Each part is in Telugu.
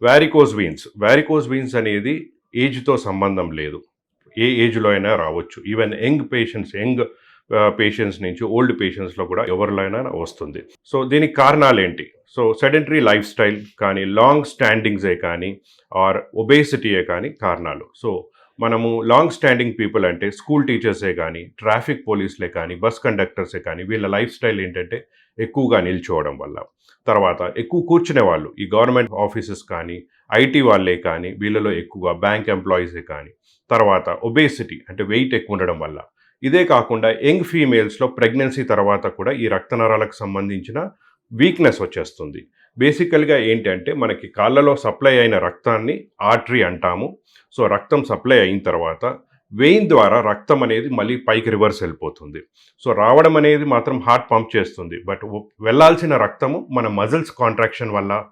వ్యారికోజ్ వీన్స్ అనేది ఏజ్‌తో సంబంధం లేదు. ఏ ఏజ్‌లో అయినా రావచ్చు. ఈవెన్ పేషెంట్స్ నుంచి ఓల్డ్ పేషెంట్స్‌లో కూడా ఎవరిలో అయినా వస్తుంది. సో దీనికి కారణాలేంటి? సో సెడెంటరీ లైఫ్ స్టైల్ కానీ, లాంగ్ స్టాండింగ్సే కానీ, ఆర్ ఒబేసిటీయే కానీ కారణాలు. సో మనము లాంగ్ స్టాండింగ్ పీపుల్ అంటే స్కూల్ టీచర్సే కానీ, ట్రాఫిక్ పోలీసులే కానీ, బస్ కండక్టర్సే కానీ, వీళ్ళ లైఫ్ స్టైల్ ఏంటంటే ఎక్కువగా నిల్చోవడం వల్ల. తర్వాత ఎక్కువ కూర్చునే వాళ్ళు ఈ గవర్నమెంట్ ఆఫీసెస్ కానీ, ఐటీ వాళ్ళే కానీ, వీళ్ళలో ఎక్కువగా బ్యాంక్ ఎంప్లాయీసే కానీ. తర్వాత ఒబేసిటీ అంటే వెయిట్ ఎక్కువ ఉండడం వల్ల. ఇదే కాకుండా యంగ్ ఫీమేల్స్లో ప్రెగ్నెన్సీ తర్వాత కూడా ఈ రక్తనరాలకు సంబంధించిన వీక్నెస్ వచ్చేస్తుంది. బేసికల్గా ఏంటంటే మనకి కాళ్ళలో సప్లై అయిన రక్తాన్ని ఆర్టరీ అంటాము. సో రక్తం సప్లై అయిన తర్వాత వెయిన్ ద్వారా రక్తం అనేది మళ్ళీ పైకి రివర్స్ వెళ్ళిపోతుంది. సో రావడం అనేది మాత్రం హార్ట్ పంప్ చేస్తుంది. బట్ వెళ్ళాల్సిన రక్తము మన మజిల్స్ కాంట్రాక్షన్ వల్ల,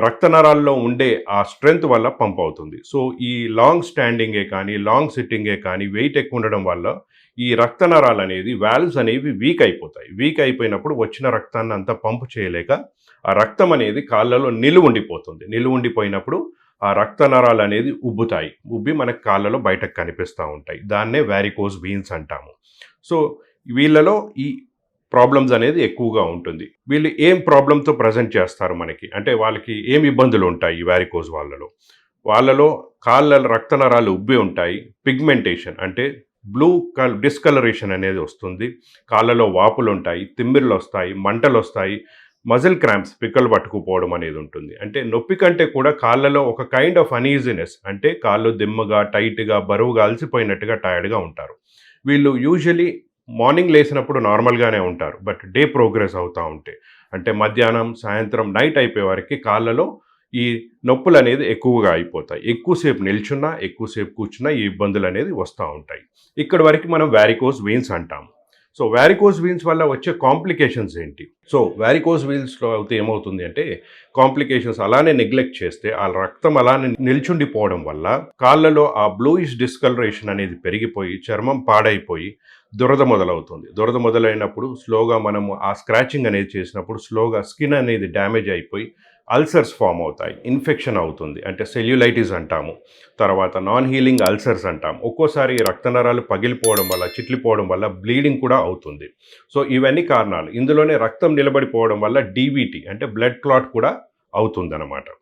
రక్తనరాల్లో ఉండే ఆ స్ట్రెంగ్త్ వల్ల పంప్ అవుతుంది. సో ఈ లాంగ్ స్టాండింగే కానీ, లాంగ్ సిట్టింగే కానీ, వెయిట్ ఎక్కువ ఉండడం వల్ల ఈ రక్తనరాలు అనేది వాల్వ్స్ అనేవి వీక్ అయిపోతాయి. వీక్ అయిపోయినప్పుడు వచ్చిన రక్తాన్ని అంతా పంపు చేయలేక ఆ రక్తం అనేది కాళ్ళలో నిలువుండిపోతుంది. నిలువుండిపోయినప్పుడు ఆ రక్తనరాలు అనేది ఉబ్బుతాయి. ఉబ్బి మనకి కాళ్ళలో బయటకు కనిపిస్తూ ఉంటాయి. దాన్నే వ్యారికోజ్ వీన్స్ అంటాము. సో వీళ్ళలో ఈ ప్రాబ్లమ్స్ అనేది ఎక్కువగా ఉంటుంది. వీళ్ళు ఏం ప్రాబ్లంతో ప్రజెంట్ చేస్తారు మనకి అంటే వాళ్ళకి ఏం ఇబ్బందులు ఉంటాయి ఈ వ్యారికోజ్ వాళ్ళలో కాళ్ళ రక్తనరాలు ఉబ్బి ఉంటాయి. పిగ్మెంటేషన్ అంటే డిస్కలరేషన్ అనేది వస్తుంది. కాళ్ళలో వాపులు ఉంటాయి, తిమ్మిర్లు వస్తాయి, మంటలు వస్తాయి, మజిల్ క్రాంప్స్, పిక్కలు పట్టుకుపోవడం అనేది ఉంటుంది. అంటే నొప్పి కంటే కూడా కాళ్ళలో ఒక కైండ్ ఆఫ్ అనీజినెస్ అంటే కాళ్ళు దిమ్మగా, టైట్గా, బరువుగా, అలసిపోయినట్టుగా, టైర్డ్గా ఉంటారు. వీళ్ళు యూజువలీ మార్నింగ్ లేసినప్పుడు నార్మల్గానే ఉంటారు. బట్ డే ప్రోగ్రెస్ అవుతూ ఉంటే అంటే మధ్యాహ్నం, సాయంత్రం, నైట్ అయిపోయే వరకు కాళ్ళలో ఈ నొప్పులు అనేది ఎక్కువగా అయిపోతాయి. ఎక్కువసేపు నిల్చున్నా, ఎక్కువసేపు కూర్చున్నా ఈ ఇబ్బందులు అనేది వస్తూ ఉంటాయి. ఇక్కడి వరకు మనం వ్యారికోజ్ వీన్స్ అంటాము. సో వ్యారికోజ్ వీన్స్ వల్ల వచ్చే కాంప్లికేషన్స్ ఏంటి? సో వ్యారికోజ్ వీన్స్లో అయితే ఏమవుతుంది అంటే కాంప్లికేషన్స్ అలానే నెగ్లెక్ట్ చేస్తే ఆ రక్తం అలానే నిల్చుండిపోవడం వల్ల కాళ్ళలో ఆ బ్లూయిష్ డిస్కలరేషన్ అనేది పెరిగిపోయి చర్మం పాడైపోయి దురద మొదలవుతుంది. దురద మొదలైనప్పుడు స్లోగా మనము ఆ స్క్రాచింగ్ అనేది చేసినప్పుడు స్లోగా స్కిన్ అనేది డ్యామేజ్ అయిపోయి అల్సర్స్ ఫామ్ అవుతాయి. ఇన్ఫెక్షన్ అవుతుంది అంటే సెల్యులైటిస్ అంటాము. తర్వాత నాన్ హీలింగ్ అల్సర్స్ అంటాము. ఒక్కోసారి రక్తనరాలు పగిలిపోవడం వల్ల, చిట్లిపోవడం వల్ల బ్లీడింగ్ కూడా అవుతుంది. సో ఇవన్నీ కారణాలు. ఇందులోనే రక్తం నిలబడిపోవడం వల్ల డీవీటీ అంటే బ్లడ్ క్లాట్ కూడా అవుతుందన్నమాట.